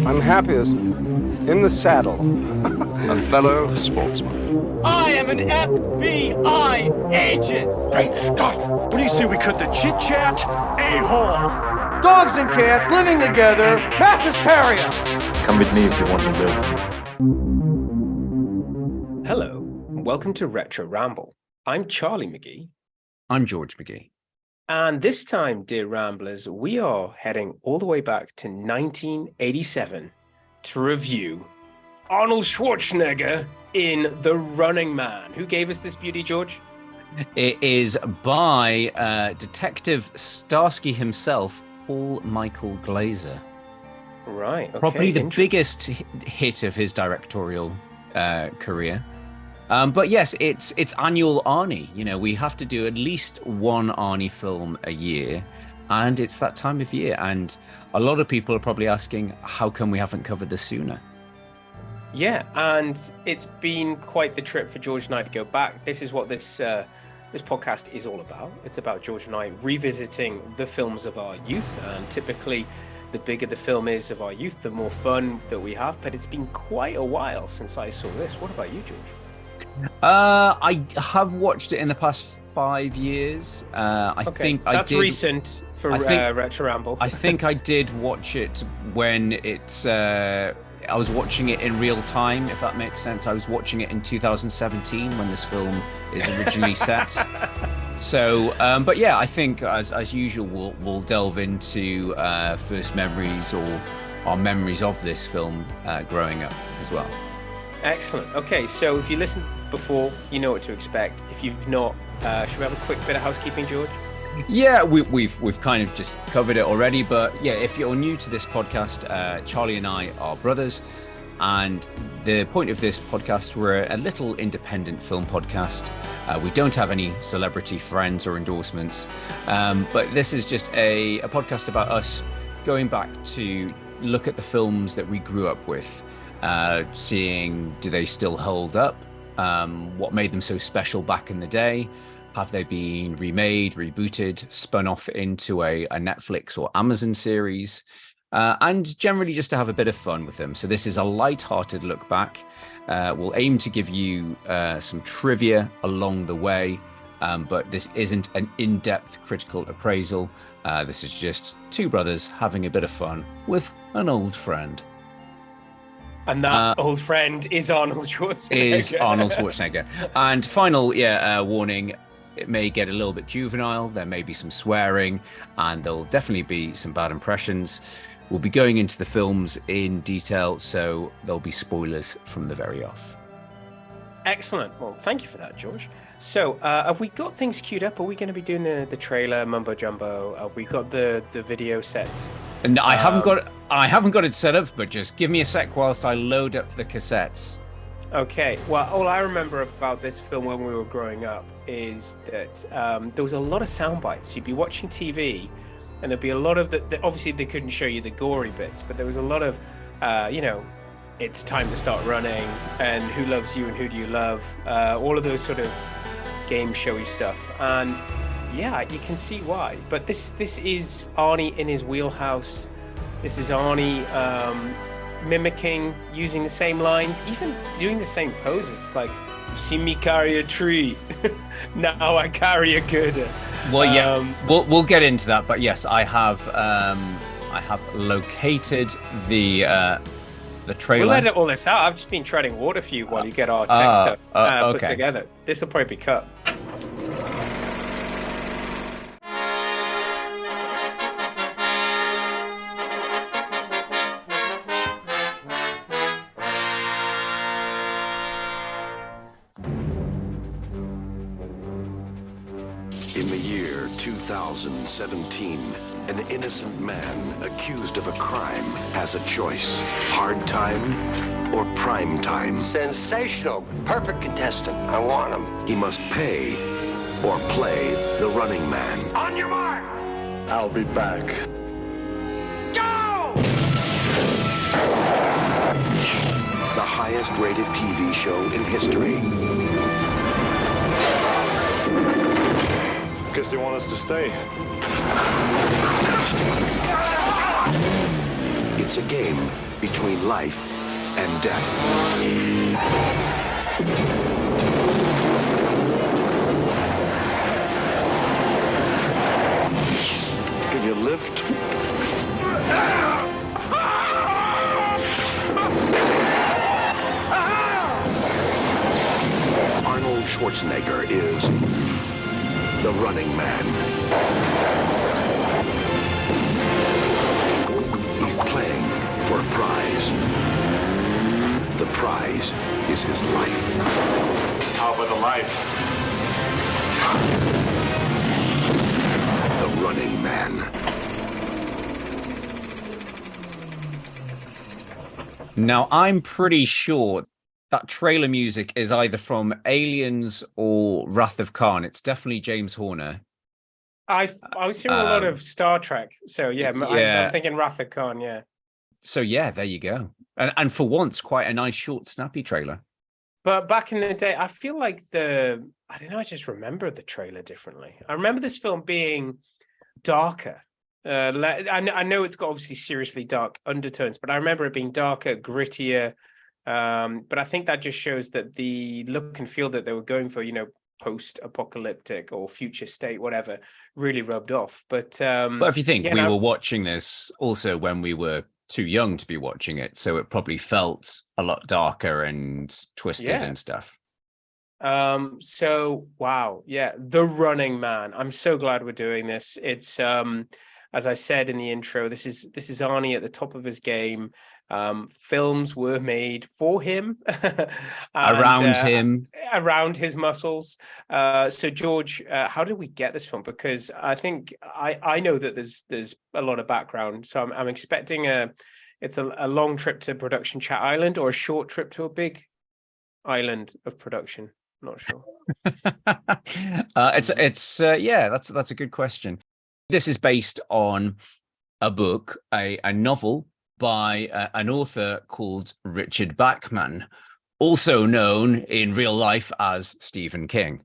I'm happiest in the saddle. A fellow sportsman. I am an FBI agent! Great Scott! What do you say we cut the chit-chat? A-hole! Dogs and cats living together, mass hysteria. Come with me if you want to live. Hello, and welcome to Retro Ramble. I'm Charlie McGee. I'm George McGee. And this time, dear Ramblers, we are heading all the way back to 1987 to review Arnold Schwarzenegger in The Running Man. Who gave us this beauty, George? It is by Detective Starsky himself, Paul Michael Glaser. Right. Okay. Probably the biggest hit of his directorial career. But yes, it's annual Arnie. You know, we have to do at least one Arnie film a year, and it's that time of year. And a lot of people are probably asking, how come we haven't covered this sooner? Yeah, and it's been quite the trip for George and I to go back. This is what this podcast is all about. It's about George and I revisiting the films of our youth, and typically the bigger the film is of our youth, the more fun that we have. But it's been quite a while since I saw this. What about you, George? I have watched it in the past 5 years. I think that's recent for Retro Ramble. I think I did watch it when it's. I was watching it in real time, if that makes sense. I was watching it in 2017 when this film is originally set. So, but yeah, I think as usual, we'll delve into first memories or our memories of this film growing up as well. Excellent. Okay, so if you listened before, you know what to expect. If you've not, should we have a quick bit of housekeeping, George? Yeah, we've kind of just covered it already, but yeah, if you're new to this podcast, Charlie and I are brothers, and the point of this podcast, we're a little independent film podcast. We don't have any celebrity friends or endorsements, but this is just a podcast about us going back to look at the films that we grew up with, seeing do they still hold up, what made them so special back in the day. Have they been remade, rebooted, spun off into a Netflix or Amazon series? And generally just to have a bit of fun with them. So this is a light-hearted look back. We'll aim to give you some trivia along the way, but this isn't an in-depth critical appraisal. This is just two brothers having a bit of fun with an old friend. And that old friend is Arnold Schwarzenegger. And final, warning, it may get a little bit juvenile. There may be some swearing, and there'll definitely be some bad impressions. We'll be going into the films in detail, so there'll be spoilers from the very off. Excellent. Well, thank you for that, George. So, have we got things queued up? Are we going to be doing the trailer mumbo jumbo? Have we got the video set? And I haven't got it set up, but just give me a sec whilst I load up the cassettes. Okay. Well, all I remember about this film when we were growing up is that there was a lot of sound bites. You'd be watching TV, and there'd be a lot of obviously they couldn't show you the gory bits, but there was a lot of, it's time to start running, and who loves you and who do you love, all of those sort of game showy stuff. And yeah, you can see why. But this is Arnie in his wheelhouse. This is Arnie mimicking, using the same lines, even doing the same poses. It's like, you see me carry a tree, now I carry a girder. Well, yeah, we'll get into that. But yes, I have located the trailer. We'll edit all this out. I've just been treading water for you while you get our tech stuff put together. This will probably be cut. In the year 2017, an innocent man accused of a crime has a choice. Hard time or prime time. Sensational. Perfect contestant. I want him. He must pay or play the running man. On your mark. I'll be back. Go! The highest rated TV show in history. Guess they want us to stay. It's a game between life and death. Can you lift? Arnold Schwarzenegger is the Running Man. He's playing for a prize. The prize is his life. How about the lights? The Running Man. Now, I'm pretty sure that trailer music is either from Aliens or Wrath of Khan. It's definitely James Horner. I was hearing a lot of Star Trek, so yeah, I'm thinking Wrath of Khan, yeah. So yeah, there you go. And for once, quite a nice, short, snappy trailer. But back in the day, I feel like I don't know, I just remember the trailer differently. I remember this film being darker. I know it's got obviously seriously dark undertones, but I remember it being darker, grittier. But I think that just shows that the look and feel that they were going for, post-apocalyptic or future state, whatever, really rubbed off. But if you think we were watching this also when we were too young to be watching it, so it probably felt a lot darker and twisted and stuff. So wow, yeah, The Running Man. I'm so glad we're doing this. It's as I said in the intro, this is Arnie at the top of his game. Films were made for him and, around his muscles. So George, how did we get this film? Because I think I know that there's a lot of background, so I'm expecting it's a long trip to production Chat Island or a short trip to a big island of production. I'm not sure. That's a good question. This is based on a book, a novel by an author called Richard Bachman, also known in real life as Stephen King.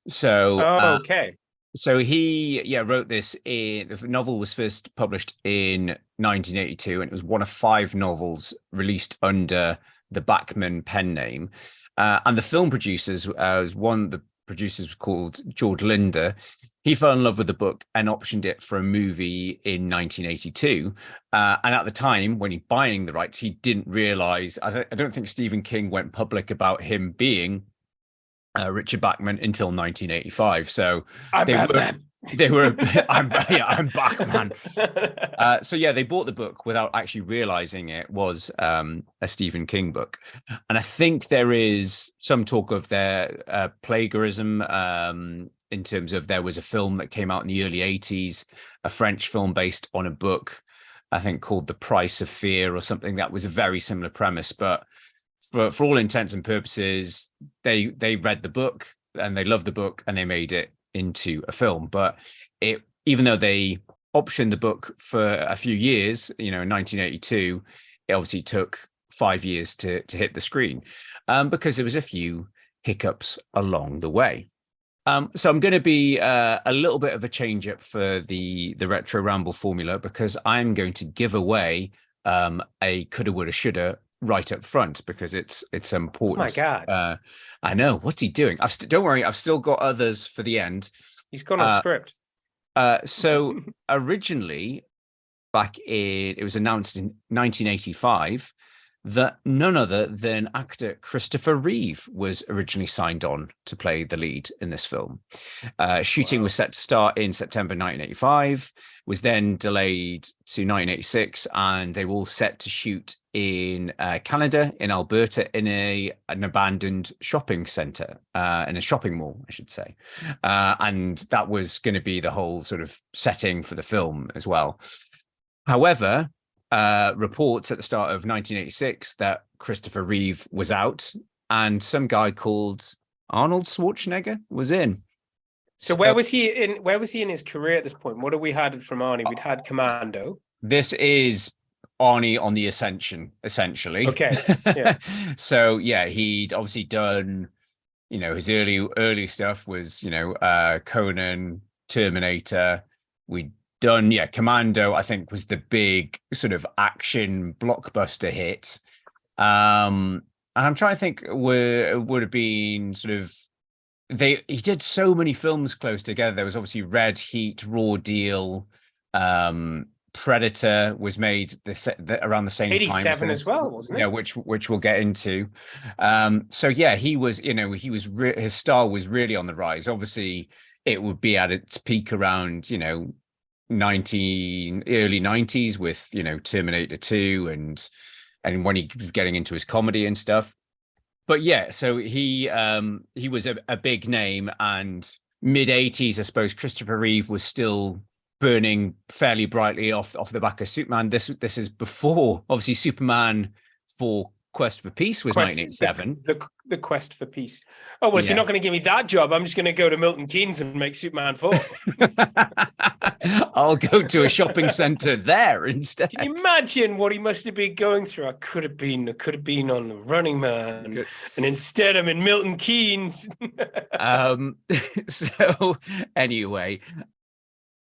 So, okay. So he wrote this. The novel was first published in 1982, and it was one of 5 novels released under the Bachman pen name. And the film producers, the producers was called George Linder. He fell in love with the book and optioned it for a movie in 1982. And at the time, when he buying the rights, he didn't realize, I don't think Stephen King went public about him being Richard Bachman until 1985. So I'm Bachman. I'm Bachman. So yeah, they bought the book without actually realizing it was a Stephen King book. And I think there is some talk of their plagiarism in terms of there was a film that came out in the early 80s, a French film based on a book, I think called The Price of Fear or something that was a very similar premise. But for all intents and purposes, they read the book and they loved the book and they made it into a film. But even though they optioned the book for a few years, in 1982, it obviously took 5 years to hit the screen because there was a few hiccups along the way. So I'm going to be a little bit of a change up for the Retro Ramble formula because I'm going to give away a Coulda Woulda Shoulda right up front because it's important. Oh my God. I know. What's he doing? Don't worry. I've still got others for the end. He's gone off script. So originally, it was announced in 1985 that none other than actor Christopher Reeve was originally signed on to play the lead in this film. Shooting was set to start in September 1985, was then delayed to 1986, and they were all set to shoot in Canada, in Alberta, in an abandoned shopping centre, in a shopping mall, I should say. And that was going to be the whole sort of setting for the film as well. However, reports at the start of 1986 that Christopher Reeve was out and some guy called Arnold Schwarzenegger was in. So where was he in his career at this point? What have we had from Arnie? We'd had Commando. This is Arnie on the ascension, essentially. Okay. Yeah. So yeah, he'd obviously done, his early stuff was, Conan, Terminator. We'd done, Commando, I think, was the big sort of action blockbuster hit. And I'm trying to think, would have been sort of he did so many films close together. There was obviously Red Heat, Raw Deal, Predator was made around the same time. 87 as well, wasn't it? Which we'll get into. So yeah, he was, his star was really on the rise. Obviously, it would be at its peak around, early 90s with, Terminator 2 and when he was getting into his comedy and stuff. But yeah, so he was a big name, and mid 80s, I suppose Christopher Reeve was still burning fairly brightly off the back of Superman. This is before, obviously, Superman for Quest for Peace was 1987. The Quest for Peace. Oh, well, if you're not going to give me that job, I'm just going to go to Milton Keynes and make Superman 4. I'll go to a shopping centre there instead. Can you imagine what he must have been going through? I could have been on the Running Man, and instead I'm in Milton Keynes. So anyway,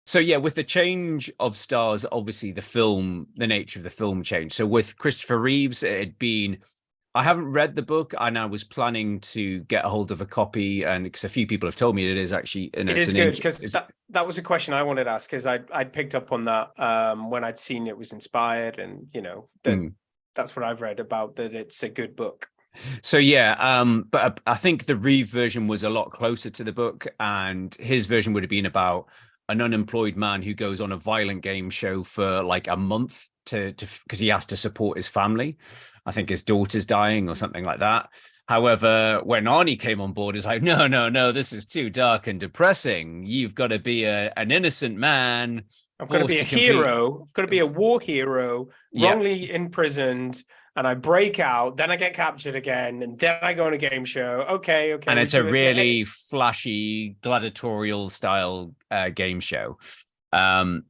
so yeah, with the change of stars, obviously the nature of the film changed. So with Christopher Reeves, it had been, I haven't read the book, and I was planning to get a hold of a copy, and because a few people have told me it is actually, it is good, because that was a question I wanted to ask, because I'd picked up on that when I'd seen it was inspired, and that's what I've read about, that it's a good book. So yeah, but I think the Reeve version was a lot closer to the book, and his version would have been about an unemployed man who goes on a violent game show for like a month because he has to support his family. I think his daughter's dying or something like that. However, when Arnie came on board, it's like, no, this is too dark and depressing. You've got to be an innocent man. I've got to be a hero. I've got to be a war hero, wrongly imprisoned, and I break out, then I get captured again, and then I go on a game show. Okay. And it's a really flashy, gladiatorial style game show. And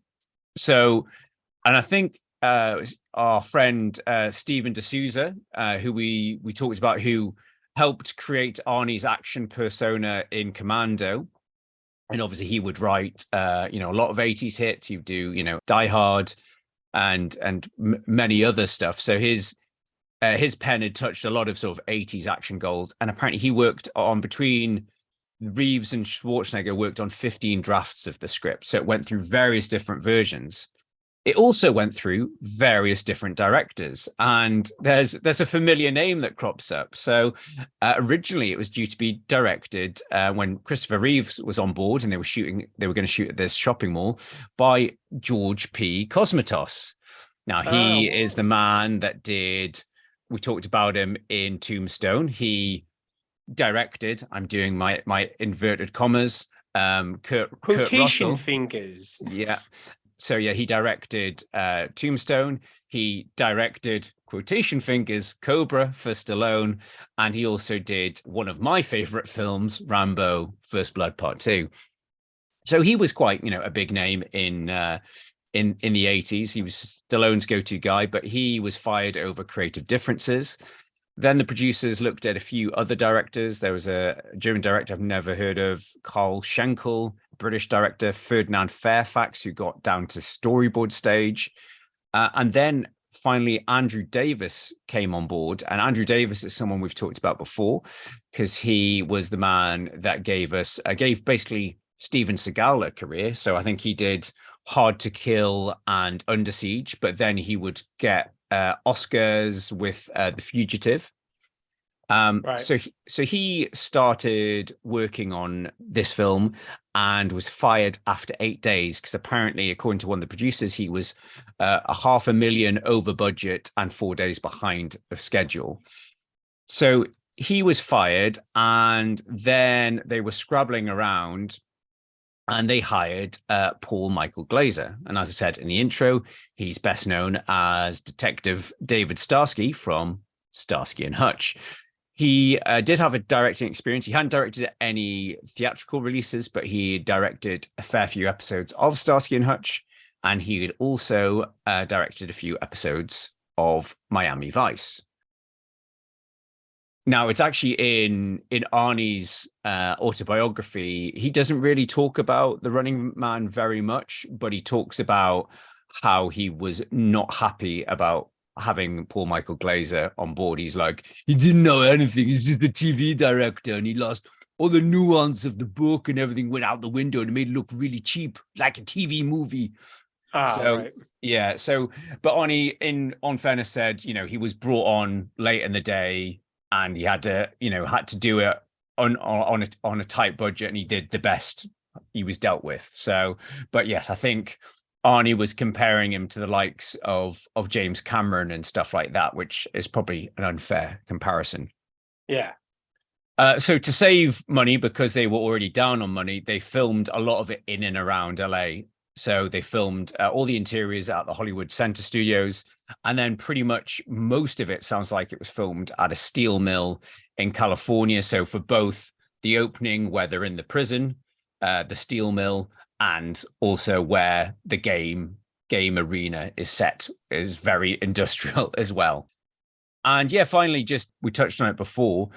I think our friend Stephen D'Souza, who we talked about, who helped create Arnie's action persona in Commando. And obviously he would write, a lot of 80s hits. He would do, Die Hard and many other stuff. So his pen had touched a lot of sort of 80s action gold. And apparently he worked on, between Reeves and Schwarzenegger, worked on 15 drafts of the script. So it went through various different versions. It also went through various different directors, and there's a familiar name that crops up. So originally it was due to be directed when Christopher Reeves was on board, and they were going to shoot at this shopping mall, by George P. Cosmatos. Now he is the man that we talked about him in Tombstone. He directed, I'm doing my inverted commas, Kurt Russell. Fingers. Yeah. So yeah, he directed Tombstone. He directed, quotation fingers, Cobra for Stallone, and he also did one of my favorite films, Rambo: First Blood Part 2. So he was quite, a big name in the 80s. He was Stallone's go-to guy, but he was fired over creative differences. Then the producers looked at a few other directors. There was a German director I've never heard of, Karl Schenkel, British director Ferdinand Fairfax, who got down to storyboard stage. And then finally, Andrew Davis came on board. And Andrew Davis is someone we've talked about before, because he was the man that gave basically Steven Seagal a career. So I think he did Hard to Kill and Under Siege, but then he would get Oscars with The Fugitive. Right. So he started working on this film and was fired after 8 days, because apparently, according to one of the producers, he was $500,000 over budget and 4 days behind of schedule. So he was fired, and then they were scrabbling around, and they hired Paul Michael Glazer. And as I said in the intro, he's best known as Detective David Starsky from Starsky and Hutch. He did have a directing experience. He hadn't directed any theatrical releases, but he directed a fair few episodes of Starsky and Hutch, and he had also directed a few episodes of Miami Vice. Now, it's actually in Arnie's autobiography. He doesn't really talk about the Running Man very much, but he talks about how he was not happy about having Paul Michael Glaser on board. He's like, he didn't know anything. He's just a TV director, and he lost all the nuance of the book, and everything went out the window, and it made it look really cheap, like a TV movie. Right. Yeah. So, but Arnie, on fairness, said, he was brought on late in the day, and he had to do it on a tight budget, and he did the best he was dealt with. So, but yes, I think Arnie was comparing him to the likes of James Cameron and stuff like that, which is probably an unfair comparison. Yeah. So to save money, because they were already down on money, they filmed a lot of it in and around LA. So they filmed all the interiors at the Hollywood Center Studios. And then pretty much most of it sounds like it was filmed at a steel mill in California. So for both the opening, where they're in the prison, the steel mill, and also where the game arena is set, is very industrial as well. And yeah, finally, we touched on it before.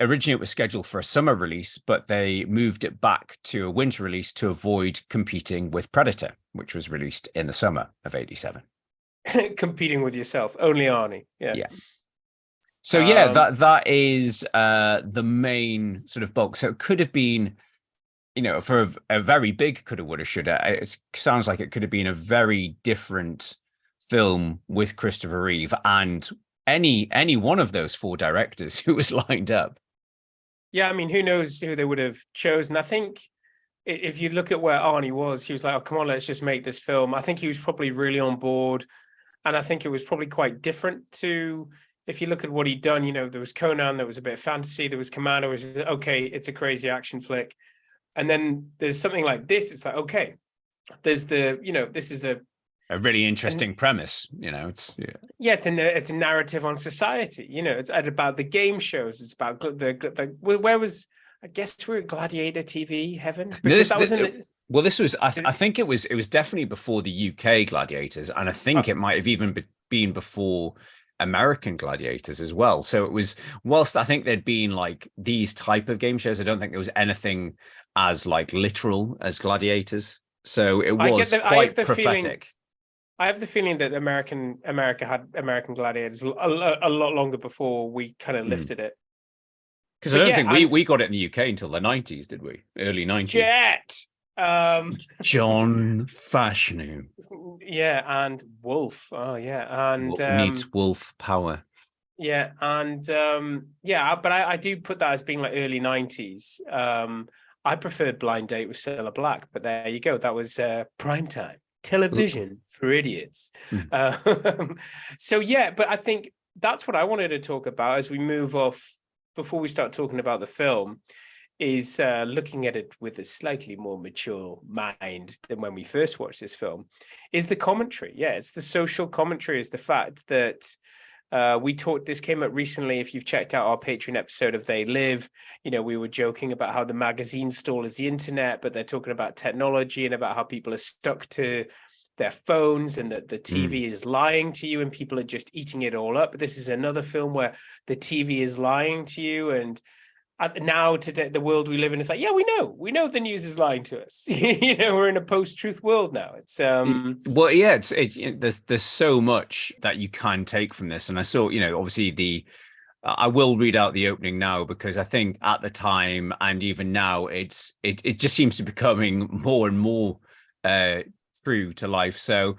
Originally, it was scheduled for a summer release, but they moved it back to a winter release to avoid competing with Predator, which was released in the summer of '87. Competing with yourself, only Arnie. Yeah. So yeah, that is the main sort of bulk. So it could have been, for a very big Coulda Woulda Shoulda, it sounds like it could have been a very different film with Christopher Reeve and any one of those 4 directors who was lined up. Yeah, I mean, who knows who they would have chosen? I think if you look at where Arnie was, he was like, oh, come on, let's just make this film. I think he was probably really on board. And I think it was probably quite different to, if you look at what he'd done, there was Conan, there was a bit of fantasy, there was Commando, which is, okay, it's a crazy action flick. And then there's something like this. It's like, okay, there's this is a really interesting premise. It's a narrative on society. It's about the game shows. It's about the where was, I guess we're Gladiator TV heaven, because this was I think it was definitely before the UK Gladiators, and I think it might have even been before American Gladiators as well. So it was, whilst I think there'd been like these type of game shows, I don't think there was anything as like literal as Gladiators. So it was quite prophetic. I have the feeling that America had American Gladiators a lot longer before we kind of lifted it. Because I don't think we got it in the UK until the 90s, did we? Early 90s. Jet! John Fashanu. Yeah, and Wolf. Oh, yeah. And meets Wolf Power. Yeah, and but I do put that as being like early 90s. I preferred Blind Date with Cilla Black, but there you go. That was primetime television for idiots. So yeah, but I think that's what I wanted to talk about as we move off, before we start talking about the film, is looking at it with a slightly more mature mind than when we first watched this film, is the commentary. Yeah, it's the social commentary, is the fact that this came up recently. If you've checked out our Patreon episode of They Live, we were joking about how the magazine stall is the internet, but they're talking about technology and about how people are stuck to their phones and that the TV is lying to you and people are just eating it all up. But this is another film where the TV is lying to you. And now today, the world we live in is like, yeah, we know the news is lying to us. We're in a post-truth world now. It's there's so much that you can take from this. And I saw, obviously I will read out the opening now, because I think at the time and even now, it just seems to be becoming more and more true to life. So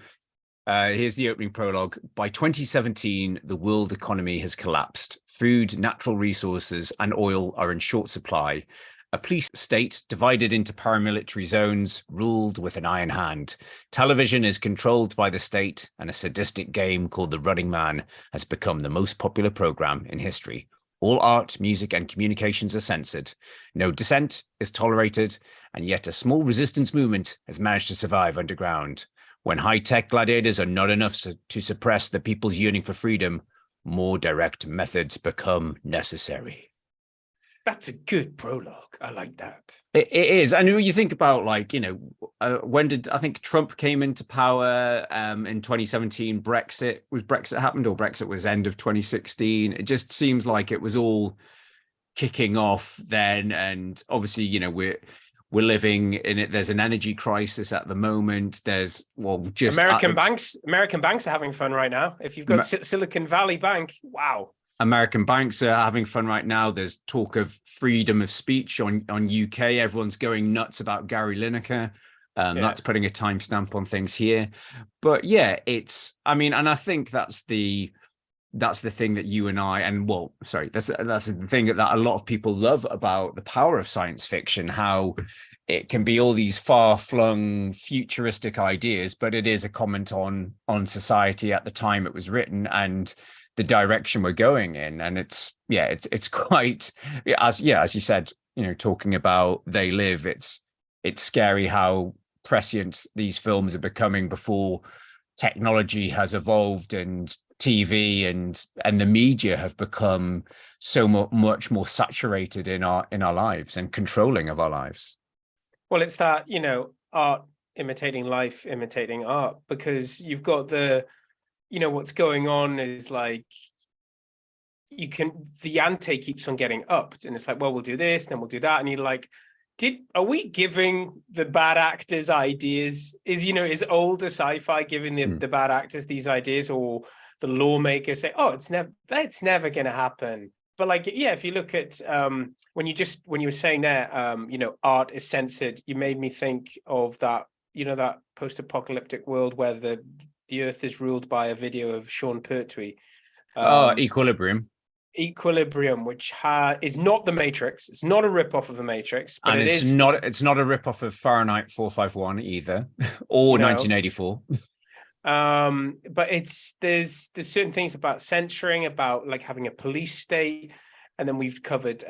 here's the opening prologue. By 2017, the world economy has collapsed. Food, natural resources, and oil are in short supply. A police state divided into paramilitary zones, ruled with an iron hand. Television is controlled by the state, and a sadistic game called The Running Man has become the most popular program in history. All art, music, and communications are censored. No dissent is tolerated, and yet a small resistance movement has managed to survive underground. When high-tech gladiators are not enough to suppress the people's yearning for freedom, more direct methods become necessary. That's a good prologue. I like that. It is. And when you think about, like, when did I think Trump came into power in 2017? Brexit happened, or Brexit was end of 2016? It just seems like it was all kicking off then. And obviously, we're living in it. There's an energy crisis at the moment. There's just American banks are having fun right now. If you've got Silicon Valley Bank, wow. American banks are having fun right now. There's talk of freedom of speech on UK. Everyone's going nuts about Gary Lineker. That's putting a timestamp on things here. But yeah, and I think that's the thing that you and I, that's the thing that a lot of people love about the power of science fiction, how it can be all these far-flung futuristic ideas, but it is a comment on society at the time it was written and the direction we're going in. And it's quite, as you said, talking about They Live, it's scary how prescient these films are becoming before technology has evolved and TV and the media have become so much more saturated in our lives and controlling of our lives. Well, it's that, art imitating life, imitating art, because you've got what's going on is like, the ante keeps on getting upped, and it's like, well, we'll do this, then we'll do that. And you're like, are we giving the bad actors ideas? Is older sci-fi giving the bad actors these ideas, or the lawmakers say, oh, it's never going to happen? But like, yeah, if you look at when you were saying there, art is censored, you made me think of that, that post-apocalyptic world where the earth is ruled by a video of Sean Pertwee. Equilibrium, which is not the Matrix. It's not a rip-off of the Matrix, but and it's not a rip-off of Fahrenheit 451 either, or 1984. But there's certain things about censoring, about like having a police state, and then we've covered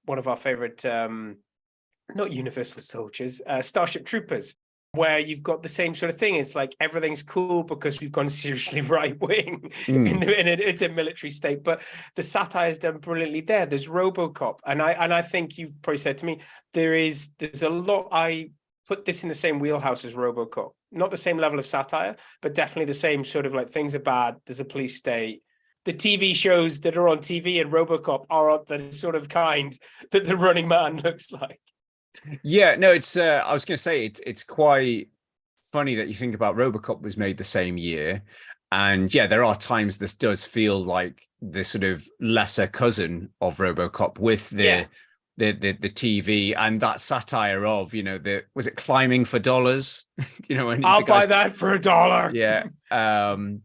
one of our favorite, not Universal Soldiers, Starship Troopers, where you've got the same sort of thing. It's like everything's cool because we've gone seriously right wing it's a military state. But the satire is done brilliantly there. There's RoboCop, and I think you've probably said to me there's a lot. I put this in the same wheelhouse as RoboCop, not the same level of satire, but definitely the same sort of like, things are bad. There's a police state. The TV shows that are on TV and RoboCop are the sort of kind that the Running Man looks like. Yeah, no, it's I was going to say it's quite funny that you think about RoboCop was made the same year, and yeah, there are times this does feel like the sort of lesser cousin of RoboCop with the TV and that satire of was it Climbing for Dollars? I'll buy that for $1. Yeah, and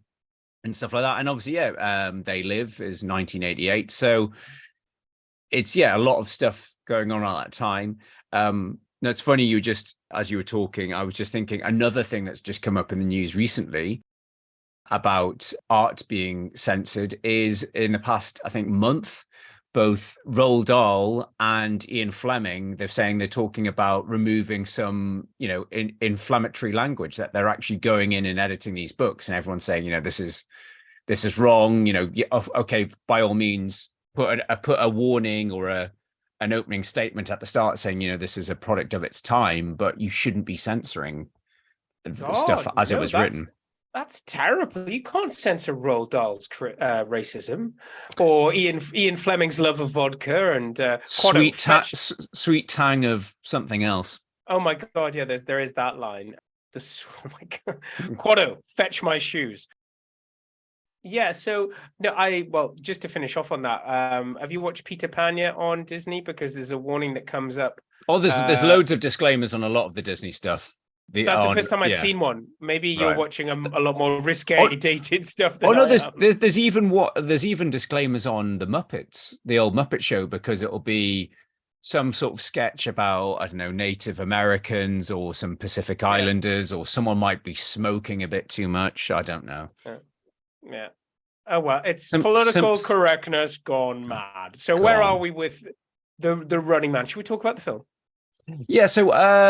stuff like that. And obviously, They Live is 1988, so it's a lot of stuff going on at that time. No, it's funny, as you were talking, I was just thinking another thing that's just come up in the news recently about art being censored is, in the past, I think, month, both Roald Dahl and Ian Fleming, they're talking about removing some, inflammatory language, that they're actually going in and editing these books, and everyone's saying, this is wrong, okay, by all means, put a warning or an opening statement at the start saying, this is a product of its time, but you shouldn't be censoring stuff as it was written. That's terrible. You can't censor Roald Dahl's racism, or Ian Fleming's love of vodka and sweet tang of something else. Oh my God, yeah, there is that line. Oh my God, Quado, fetch my shoes. Yeah, so just to finish off on that, have you watched Peter Pan yet on Disney? Because there's a warning that comes up. Oh, there's loads of disclaimers on a lot of the Disney stuff. That's the first time I'd seen one. Maybe you're watching a lot more risque, dated stuff. There's even disclaimers on the Muppets, the old Muppet Show, because it'll be some sort of sketch about, I don't know, Native Americans or some Pacific Islanders, or someone might be smoking a bit too much. I don't know. Yeah. Oh well, it's political correctness gone mad. So where are we with the Running Man? Should we talk about the film? Yeah, so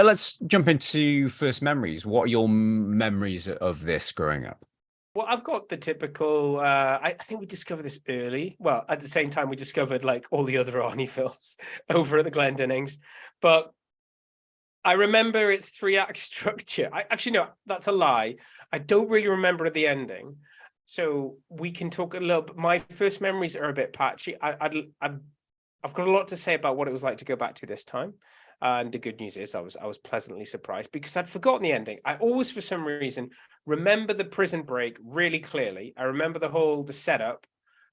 let's jump into first memories. What are your memories of this growing up? Well, I've got the typical. I think we discovered this early. Well, at the same time, we discovered like all the other Arnie films over at the Glendennings. But I remember its 3-act structure. Actually, no, that's a lie. I don't really remember the ending. So we can talk a little bit. My first memories are a bit patchy. I've got a lot to say about what it was like to go back to this time. And the good news is I was pleasantly surprised because I'd forgotten the ending. I always, for some reason, remember the prison break really clearly. I remember the setup,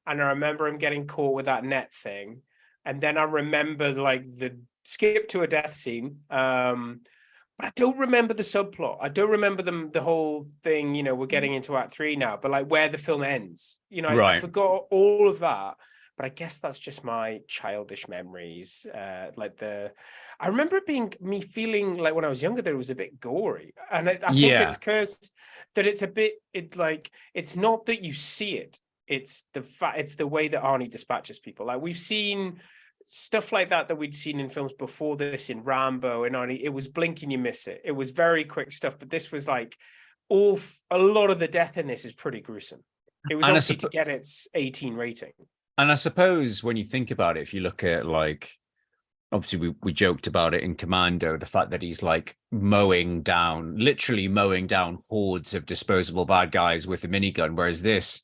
and I remember him getting caught with that net thing. And then I remember like the skip to a death scene. But I don't remember the subplot. I don't remember the whole thing, we're getting into Act 3 now, but like where the film ends. I forgot all of that. But I guess that's just my childish memories. I remember it being me feeling like when I was younger that it was a bit gory, and I think it's because that it's a bit. It's not that you see it; it's the way that Arnie dispatches people. Like we've seen stuff like that we'd seen in films before this, in Rambo and Arnie. It was blink and you miss it. It was very quick stuff, but this was like a lot of the death in this is pretty gruesome. It was obviously to get its 18 rating. And I suppose when you think about it, if you look at like, obviously we joked about it in Commando, the fact that he's like literally mowing down hordes of disposable bad guys with a minigun, whereas this,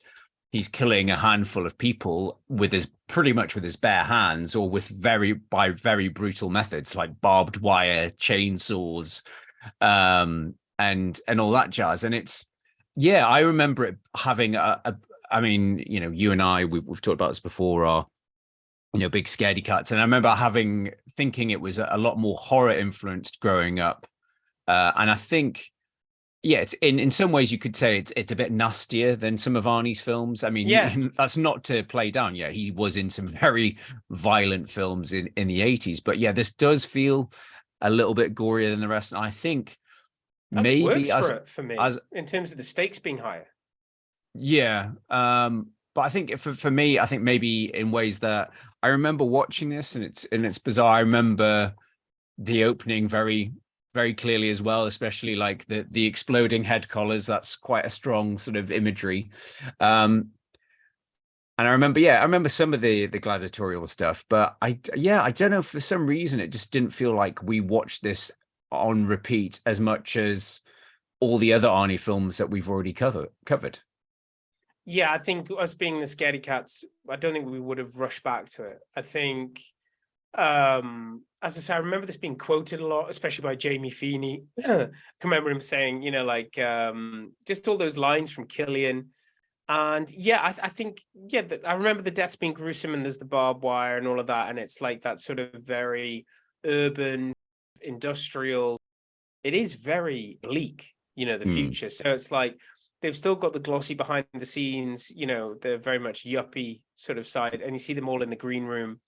he's killing a handful of people pretty much with his bare hands, or by very brutal methods like barbed wire, chainsaws, and all that jazz. And I remember it having I mean, you and I, we've talked about this before, are, big scaredy cats. And I remember thinking it was a lot more horror influenced growing up. And I think, it's in some ways you could say it's a bit nastier than some of Arnie's films. I mean, that's not to play down. Yeah, he was in some very violent films in the 80s. But yeah, this does feel a little bit gorier than the rest. And I think that works for me in terms of the stakes being higher. Yeah. But I think for me, I think maybe in ways that I remember watching this, and it's bizarre. I remember the opening very, very clearly as well, especially like the exploding head collars. That's quite a strong sort of imagery. And I remember some of the gladiatorial stuff, but I don't know, for some reason it just didn't feel like we watched this on repeat as much as all the other Arnie films that we've already covered. Yeah, I think us being the scaredy cats, I don't think we would have rushed back to it. I think, as I say, I remember this being quoted a lot, especially by Jamie Feeney. I remember him saying, just all those lines from Killian. And I think, I remember the deaths being gruesome, and there's the barbed wire and all of that. And it's like that sort of very urban, industrial. It is very bleak, the future. So it's like, they've still got the glossy behind the scenes, they're very much yuppie sort of side. And you see them all in the green room,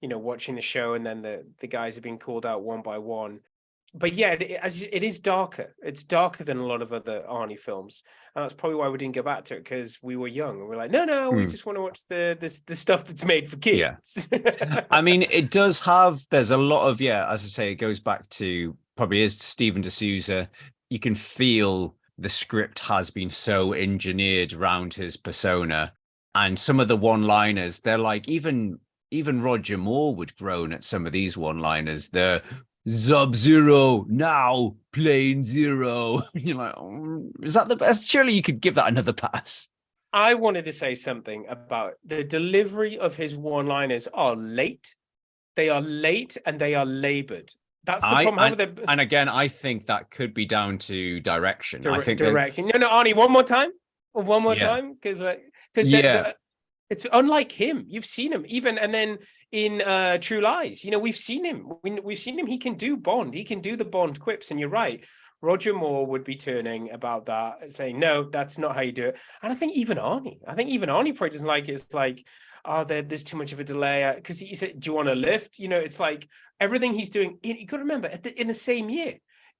watching the show. And then the guys are being called out one by one. But yeah, it is darker. It's darker than a lot of other Arnie films. And that's probably why we didn't go back to it, because we were young. And we're like, no, we just want to watch the stuff that's made for kids. Yeah. I mean, there's a lot of, as I say, it goes back to probably is Stephen D'Souza. You can feel the script has been so engineered around his persona, and some of the one-liners, they're like, even Roger Moore would groan at some of these one-liners. The Sub-Zero, now Plane Zero. You're like, is that the best? Surely you could give that another pass. I wanted to say something about the delivery of his one-liners are late. They are late and they are labored. That's the problem. And again, I think that could be down to direction. I think directing. No, Arnie, one more time, because it's unlike him. You've seen him even, and then in True Lies, we've seen him. We've seen him. He can do Bond. He can do the Bond quips. And you're right. Roger Moore would be turning about that, saying, no, that's not how you do it. And I think even Arnie probably doesn't like it. It's like, there's too much of a delay, because he said, do you want a lift? It's like everything he's doing. You got to remember, in the same year,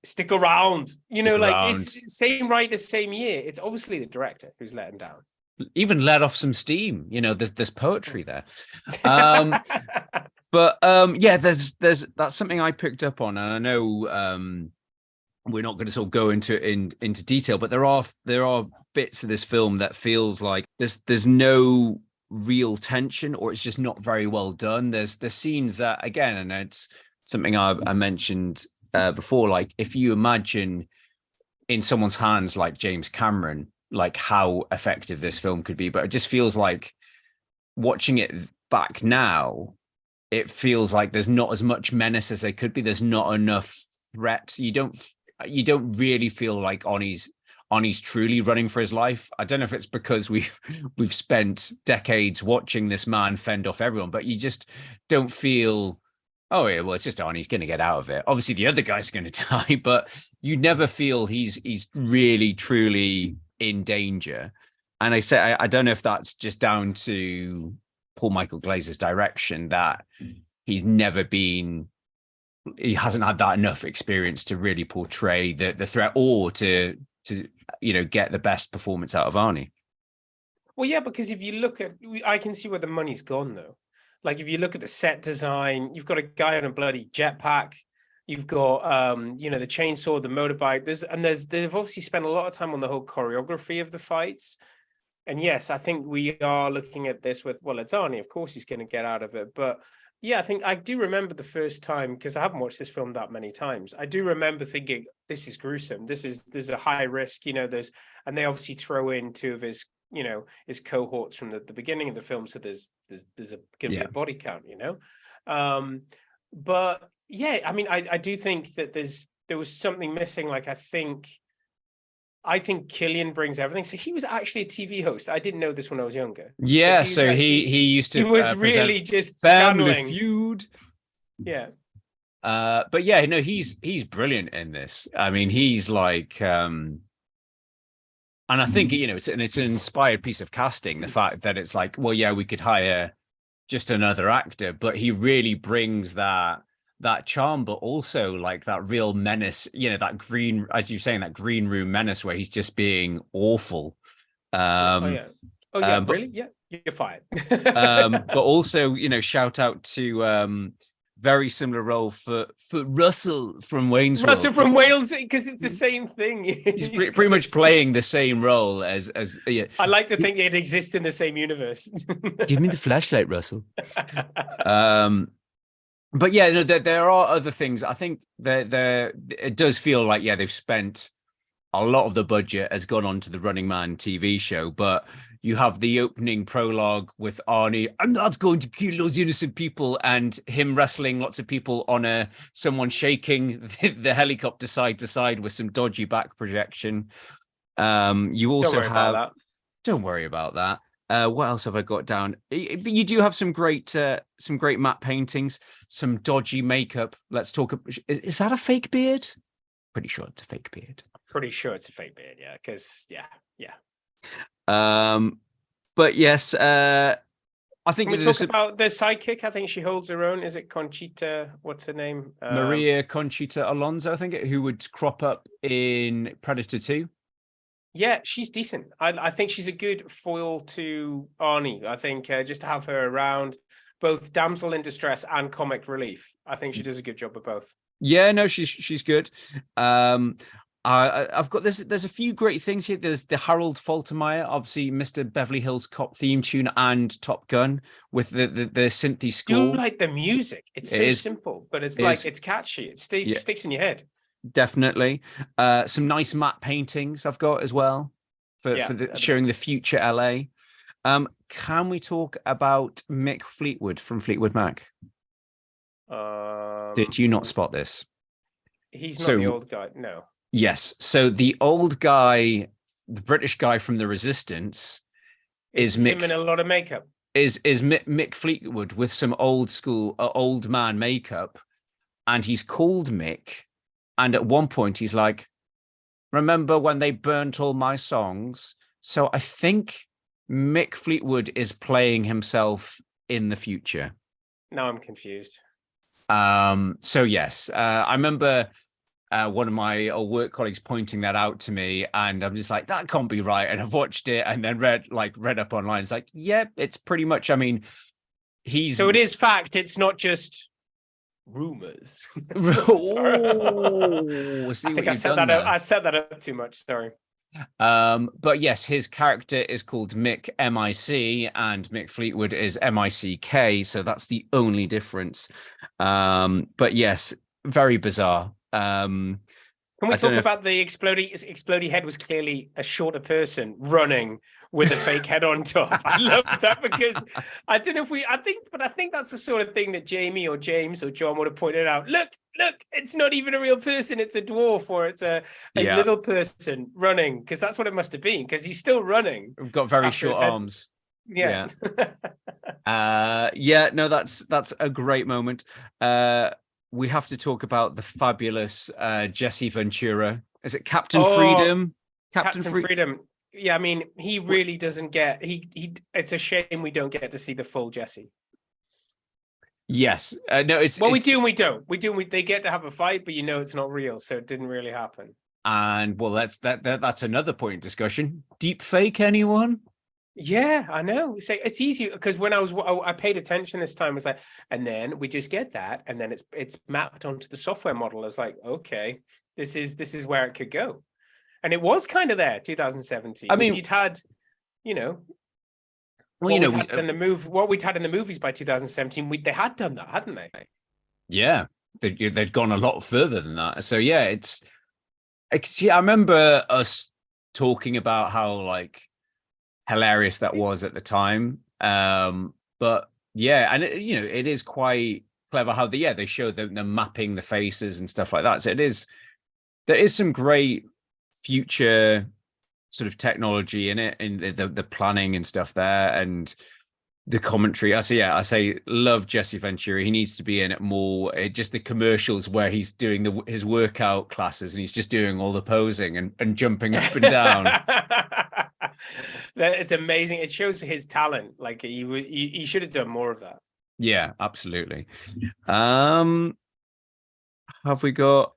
stick around. It's same writer, same year. It's obviously the director who's let him down. Even let off some steam. There's poetry there. But there's that's something I picked up on, and I know we're not going to sort of go into detail, but there are bits of this film that feels like there's no real tension, or it's just not very well done. There's scenes that, again, and it's something I mentioned before, like if you imagine in someone's hands like James Cameron, like how effective this film could be, but it just feels like watching it back now, it feels like there's not as much menace as there could be. There's not enough threat. You don't really feel like Arnie's truly running for his life. I don't know if it's because we've spent decades watching this man fend off everyone, but you just don't feel, oh yeah, well, it's just Arnie's going to get out of it. Obviously, the other guy's going to die, but you never feel he's really truly in danger. And I don't know if that's just down to Paul Michael Glazer's direction, that he hasn't had that enough experience to really portray the threat, or to get the best performance out of Arnie. Well, yeah, because if you look at, I can see where the money's gone though. Like if you look at the set design, you've got a guy on a bloody jetpack. You've got, the chainsaw, the motorbike. They've obviously spent a lot of time on the whole choreography of the fights. And yes, I think we are looking at this with, well, it's Arnie. Of course, he's going to get out of it. But yeah, I think I do remember the first time, because I haven't watched this film that many times. I do remember thinking, this is gruesome. There's a high risk, and they obviously throw in two of his, his cohorts from the beginning of the film. So there's going to be a body count, But yeah, I mean, I do think that there was something missing. Like, I think Killian brings everything. So he was actually a TV host. I didn't know this when I was younger. Yeah, so he used to. He was really just Family channeling. Feud. Yeah. But yeah, no, he's brilliant in this. I mean, he's like, and I think it's an inspired piece of casting. The fact that it's like, well, yeah, we could hire just another actor, but he really brings that charm, but also like that real menace, that green, as you're saying, that green room menace where he's just being awful. Really? Yeah, you're fired. But also, shout out to very similar role for Russell from Wayne's World. Russell from Wales, because it's the same thing. He's pretty much playing the same role as yeah. I like to think it exists in the same universe. Give me the flashlight, Russell. But yeah, no, there are other things. I think that it does feel like, yeah, they've spent a lot of the budget has gone on to the Running Man TV show, but you have the opening prologue with Arnie, I'm not going to kill those innocent people, and him wrestling lots of people on someone shaking the helicopter side to side with some dodgy back projection. You also don't worry about that. What else have I got down? You do have some great matte paintings, some dodgy makeup. Let's talk. Is that a fake beard? Pretty sure it's a fake beard. Pretty sure it's a fake beard, yeah. Because yeah. But yes, I think we talk about the sidekick. I think she holds her own. Is it Conchita? What's her name? Maria Conchita Alonso, I think, who would crop up in Predator 2. Yeah, she's decent. I think she's a good foil to Arnie. I think just to have her around, both damsel in distress and comic relief. I think she does a good job of both. Yeah, no, she's good. I've got this. There's a few great things here. There's the Harold Faltermeyer, obviously Mr. Beverly Hills Cop theme tune, and Top Gun with the synthy score. I do like the music. It's so simple, but it's catchy. It sticks in your head. Definitely. Some nice matte paintings I've got as well for showing the future LA. Can we talk about Mick Fleetwood from Fleetwood Mac? Did you not spot this? He's not the old guy. No. Yes. So the old guy, the British guy from the Resistance, is Mick. Him in a lot of makeup. Is Mick Fleetwood with some old school old man makeup, and he's called Mick. And at one point, he's like, remember when they burnt all my songs? So I think Mick Fleetwood is playing himself in the future. Now I'm confused. So yes, I remember one of my old work colleagues pointing that out to me, and I'm just like, that can't be right. And I've watched it and then read up online. It's like, yeah, it's pretty much, I mean, so it is fact. It's not just rumors. I think I set that up too much. Sorry. But yes, his character is called Mick MIC and Mick Fleetwood is MICK, so that's the only difference. But yes, very bizarre. Can we talk about the explodey head was clearly a shorter person running with a fake head on top? I love that because I don't know if I think that's the sort of thing that Jamie or James or John would have pointed out. Look, it's not even a real person. It's a dwarf or it's a little person running, because that's what it must have been, because he's still running. We've got very short arms. Yeah. No, that's a great moment. We have to talk about the fabulous Jesse Ventura. Is it Captain Freedom? Captain Freedom. Yeah, I mean, he really doesn't get it's a shame we don't get to see the full Jesse. Yes. No, we do and we don't. They get to have a fight, but it's not real, so it didn't really happen. And well, that's another point of discussion. Deep fake, anyone? Yeah, I know. It's easy because when I paid attention this time, I was like, and then we just get that, and then it's mapped onto the software model. I was like, okay, this is where it could go, and it was kind of there, 2017. I mean, you'd had, what we'd had in the movies by 2017, they had done that, hadn't they? Yeah, they'd gone a lot further than that. So yeah, I remember us talking about how hilarious that was at the time. But yeah, and it is quite clever how they show them mapping the faces and stuff like that. So there is some great future sort of technology in it, and the planning and stuff there, and the commentary. I say love Jesse Ventura. He needs to be in it more. Just the commercials where he's doing his workout classes and he's just doing all the posing and jumping up and down. It's amazing. It shows his talent. He should have done more of that. Yeah, absolutely. Have we got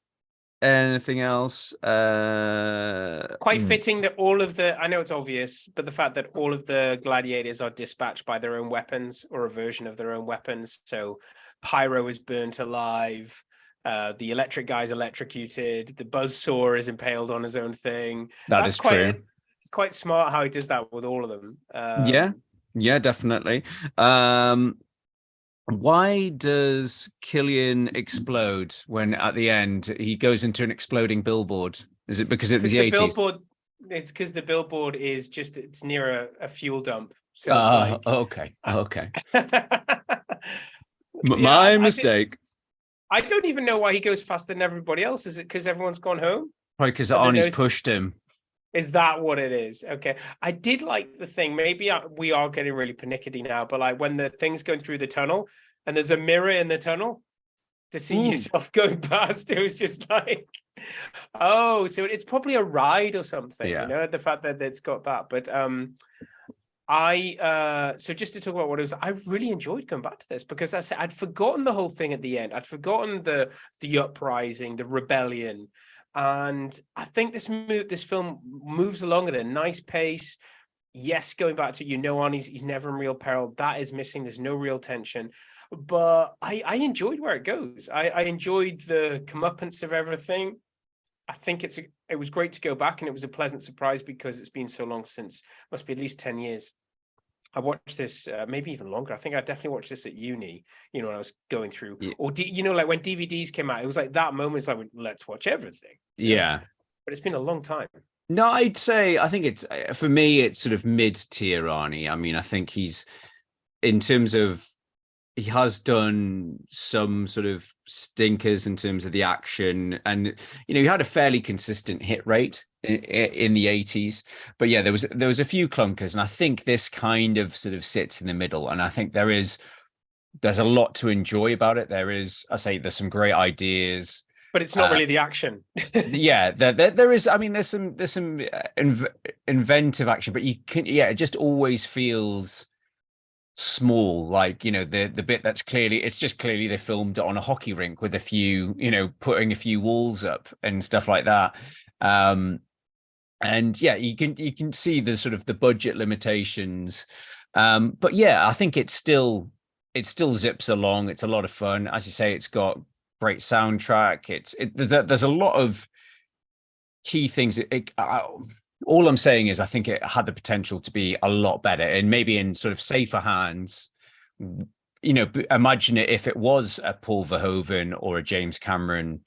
anything else? Quite fitting that I know it's obvious, but the fact that all of the gladiators are dispatched by their own weapons or a version of their own weapons. So Pyro is burnt alive. The electric guy's electrocuted. The buzzsaw is impaled on his own thing. That's true. It's quite smart how he does that with all of them. Yeah, definitely. Why does Killian explode when at the end he goes into an exploding billboard? Is it because it was the 80s? It's because the billboard is it's near a fuel dump. So okay. My mistake. I don't even know why he goes faster than everybody else. Is it because everyone's gone home? Probably because Arnie's pushed him. Is that what it is? Okay. I did like the thing. Maybe we are getting really pernickety now, but when the thing's going through the tunnel and there's a mirror in the tunnel to see yourself going past, it was just so it's probably a ride or something, the fact that it's got that. But so just to talk about what it was, I really enjoyed going back to this because I'd forgotten the whole thing at the end. I'd forgotten the uprising, the rebellion. And I think this film moves along at a nice pace. Yes, going back to Arnie's, he's never in real peril. That is missing. There's no real tension. But I enjoyed where it goes. I enjoyed the comeuppance of everything. I think it was great to go back, and it was a pleasant surprise because it's been so long since, must be at least 10 years. I watched this maybe even longer. I think I definitely watched this at uni, when I was going through, or when DVDs came out, it was that moment. It's let's watch everything. Yeah. But it's been a long time. No, I think it's, for me, it's sort of mid-tier Arnie. I mean, I think he's, in terms of, he has done some sort of stinkers in terms of the action, and he had a fairly consistent hit rate in the 80s. But yeah, there was a few clunkers, and I think this kind of sort of sits in the middle. And I think there's a lot to enjoy about it. there's some great ideas, but it's not really the action. Yeah, there is. I mean, there's some inventive action, but it just always feels small, the bit that's clearly they filmed it on a hockey rink with a few, putting a few walls up and stuff like that. And yeah, you can see the sort of the budget limitations. But yeah, I think it still zips along. It's a lot of fun. As you say, it's got great soundtrack. There's a lot of key things. All I'm saying is I think it had the potential to be a lot better, and maybe in sort of safer hands. Imagine it if it was a Paul Verhoeven or a James Cameron,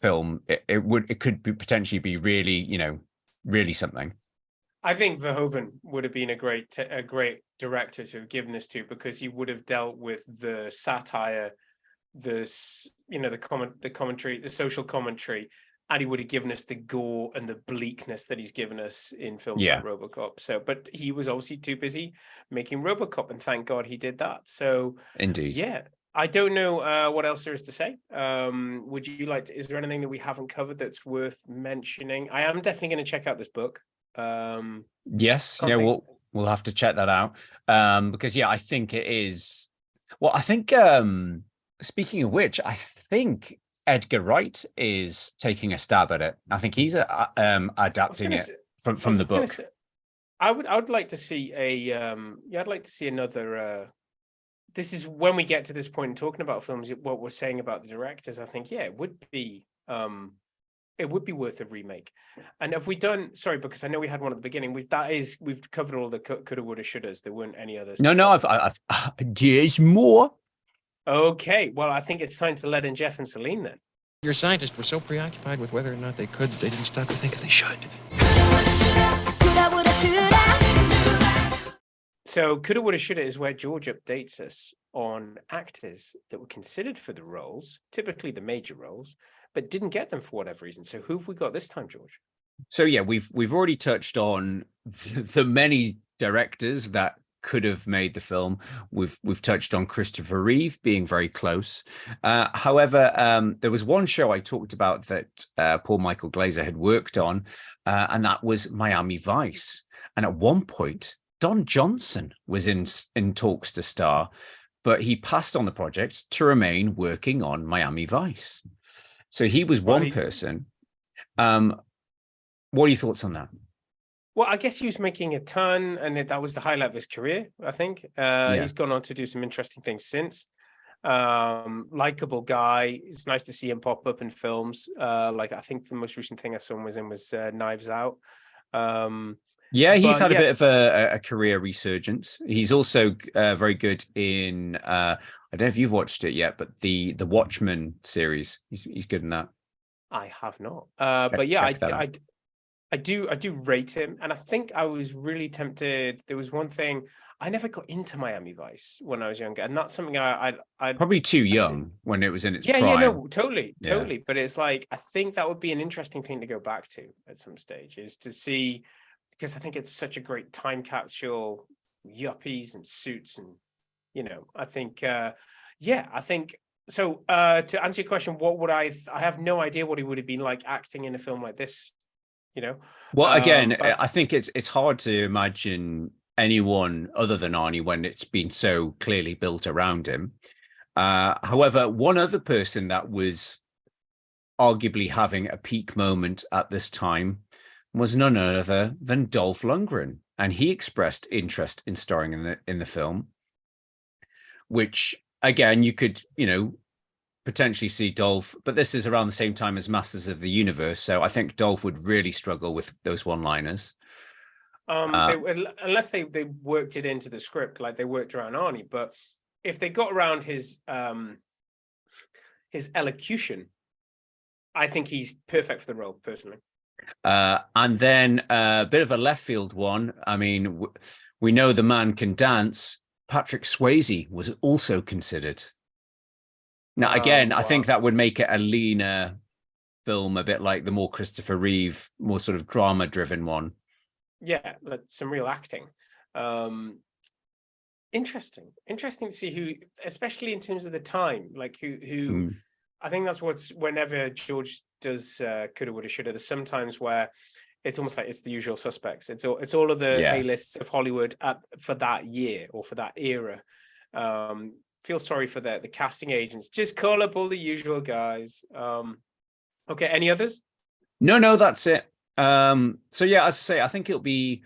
film. It could potentially be really, really something. I think Verhoeven would have been a great director to have given this to, because he would have dealt with the satire, the commentary, the social commentary, and he would have given us the gore and the bleakness that he's given us in films like RoboCop. So, but he was obviously too busy making RoboCop, and thank God he did that. So, indeed, yeah. I don't know what else there is to say. Would you like to? Is there anything that we haven't covered that's worth mentioning? I am definitely going to check out this book. Yes, we'll have to check that out, because I think it is. Well, I think speaking of which, I think Edgar Wright is taking a stab at it. I think he's adapting it from the book. I would like to see I'd like to see another. This is when we get to this point in talking about films, what we're saying about the directors. I think it would be worth a remake. And have we done? Sorry, because I know we had one at the beginning. We've covered all the coulda, woulda, shouldas. There weren't any others. No, I've there's more. Okay, well, I think it's time to let in Jeff and Celine then. Your scientists were so preoccupied with whether or not they could, they didn't stop to think if they should. So, Coulda Woulda Shoulda is where George updates us on actors that were considered for the roles, typically the major roles, but didn't get them for whatever reason. So, who have we got this time, George? So, we've already touched on the many directors that could have made the film. We've touched on Christopher Reeve being very close. However, there was one show I talked about that Paul Michael Glaser had worked on, and that was Miami Vice. And at one point, Don Johnson was in talks to star, but he passed on the project to remain working on Miami Vice. So he was one person. What are your thoughts on that? Well, I guess he was making a ton, and that was the highlight of his career, I think. He's gone on to do some interesting things since. Likable guy. It's nice to see him pop up in films. Like, I think the most recent thing I saw him was Knives Out. He's had a bit of a career resurgence. He's also very good in, I don't know if you've watched it yet, but the Watchmen series. He's good in that. I have not. I do rate him, and I think I was really tempted. There was one thing, I never got into Miami Vice when I was younger, and that's something I probably too young when it was in its prime. Totally. But it's like, I think that would be an interesting thing to go back to at some stage, is to see, because I think it's such a great time capsule, yuppies and suits, and I think I think so. To answer your question, what would I have no idea what he would have been like acting in a film like this. Well, again, I think it's hard to imagine anyone other than Arnie when it's been so clearly built around him. However, one other person that was arguably having a peak moment at this time was none other than Dolph Lundgren, and he expressed interest in starring in the film, which again you could potentially see Dolph, but this is around the same time as Masters of the Universe, so I think Dolph would really struggle with those one-liners. Unless they worked it into the script, like they worked around Arnie. But if they got around his elocution, I think he's perfect for the role, personally. And then a bit of a left field one. I mean, we know the man can dance. Patrick Swayze was also considered. Now, again, I think that would make it a leaner film, a bit like the more Christopher Reeve, more sort of drama-driven one. Yeah, like some real acting. Interesting to see who, especially in terms of the time, like who. I think that's whenever George does Coulda Woulda Shoulda, there's sometimes where it's almost like it's the usual suspects. It's all of the A-lists of Hollywood for that year or for that era. Feel sorry for the casting agents. Just call up all the usual guys. Okay, any others? No, that's it. So yeah, as I say, I think it'll be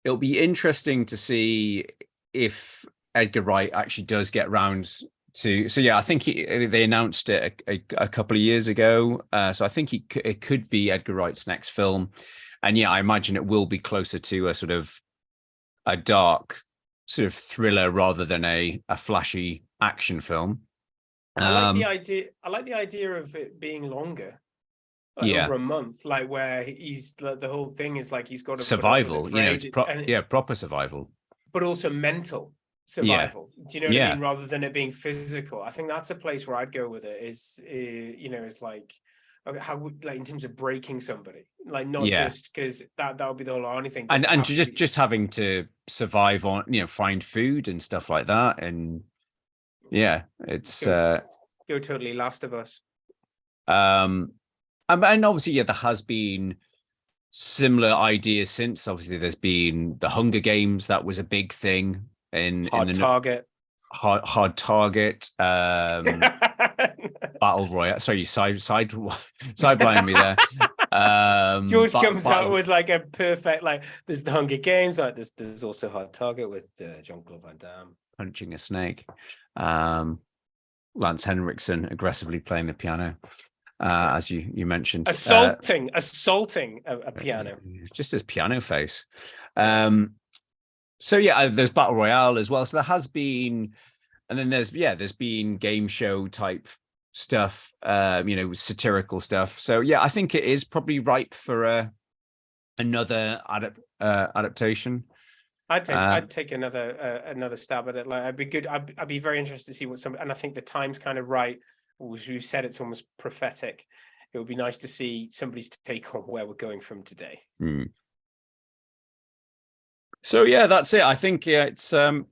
interesting to see if Edgar Wright actually does get round So yeah, I think they announced it a couple of years ago. So I think it could be Edgar Wright's next film, and yeah, I imagine it will be closer to a sort of a dark sort of thriller rather than a flashy action film. I like the idea. I like the idea of it being longer, like over a month, like where he's the whole thing is like he's got to survival. It's proper survival, but also mental survival. Do you know what I mean? Rather than it being physical. I think that's a place where I'd go with it. Is it's like how like in terms of breaking somebody, like not just because that would be the whole Arnie thing, and just having to survive on find food and stuff like that, and it's go totally Last of Us. And obviously there has been similar ideas since. Obviously there's been the Hunger Games, that was a big thing in Target. Hard Target, Battle Royale. Sorry, you sideblind me there. George comes out with like a perfect, like there's the Hunger Games, like there's also Hard Target with Jean-Claude Van Damme punching a snake, Lance Henriksen aggressively playing the piano, as you mentioned, assaulting a piano, just his piano face. So there's Battle Royale as well. So there has been, and then there's been game show type stuff, satirical stuff. So I think it is probably ripe for another adaptation. I'd take another stab at it. Like I'd be good. I'd be very interested to see what and I think the time's kind of right. As we've said, it's almost prophetic. It would be nice to see somebody's take on where we're going from today. So that's it. I think it's a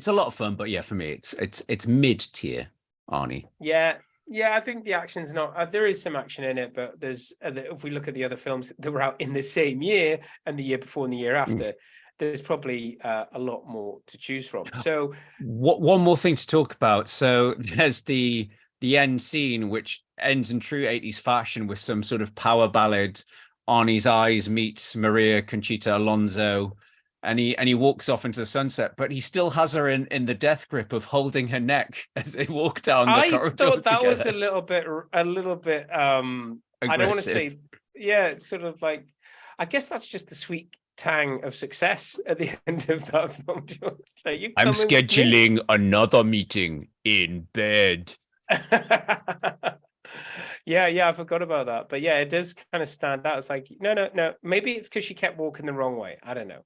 lot of fun, but for me it's mid-tier, Arnie. I think the action's not. There is some action in it, but there's if we look at the other films that were out in the same year and the year before and the year after, there's probably a lot more to choose from. So one more thing to talk about. So there's the end scene, which ends in true 80s fashion with some sort of power ballad. Arnie's eyes meets Maria Conchita Alonso, and he walks off into the sunset, but he still has her in the death grip of holding her neck as they walk down the corridor. I thought that together. Was a little bit aggressive. I don't want to say it's sort of like, I guess that's just the sweet tang of success at the end of that film. Like, I'm scheduling another meeting in bed. I forgot about that, but it does kind of stand out. It's like no, maybe it's because she kept walking the wrong way. I don't know.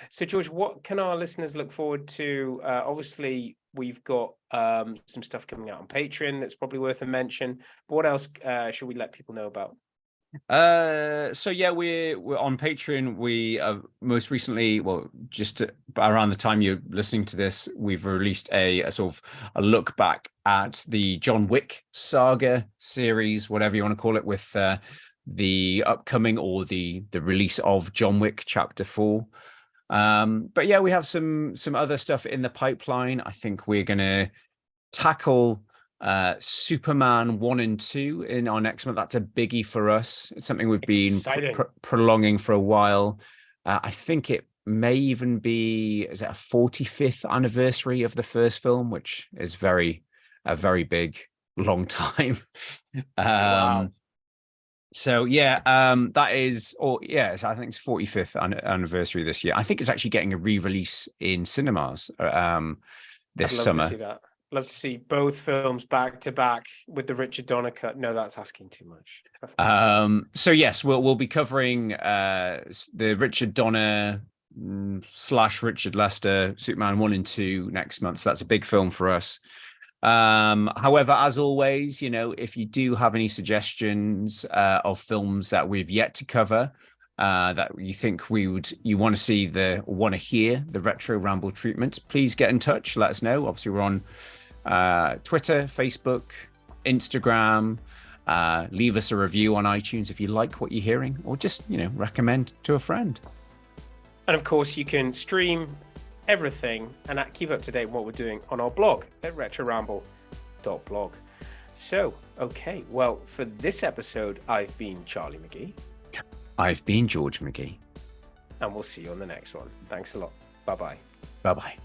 So George, what can our listeners look forward to? Obviously we've got some stuff coming out on Patreon that's probably worth a mention, but what else should we let people know about? We're on Patreon. We most recently, just around the time you're listening to this, we've released a sort of a look back at the John Wick saga series, whatever you want to call it, with the upcoming or the release of John Wick Chapter 4. But we have some other stuff in the pipeline. I think we're gonna tackle Superman 1 and 2 in our next month. That's a biggie for us. It's something we've been prolonging for a while. I think it may even be, is it a 45th anniversary of the first film, which is a very big, long time. Wow. So that is, so I think it's 45th anniversary this year. I think it's actually getting a re-release in cinemas this summer. To see that. Love to see both films back to back with the Richard Donner cut. No, that's asking too much. So yes, we'll be covering the Richard Donner / Richard Lester Superman 1 and 2 next month. So that's a big film for us. However, as always, if you do have any suggestions of films that we've yet to cover, that you think you want to see want to hear the Retro Ramble treatment, please get in touch. Let us know. Obviously, we're on Twitter, Facebook, Instagram. Leave us a review on iTunes if you like what you're hearing, or just recommend to a friend. And of course, you can stream everything and keep up to date with what we're doing on our blog at retroramble.blog. So, okay, well, for this episode, I've been Charlie McGee. I've been George McGee. And we'll see you on the next one. Thanks a lot. Bye-bye. Bye-bye.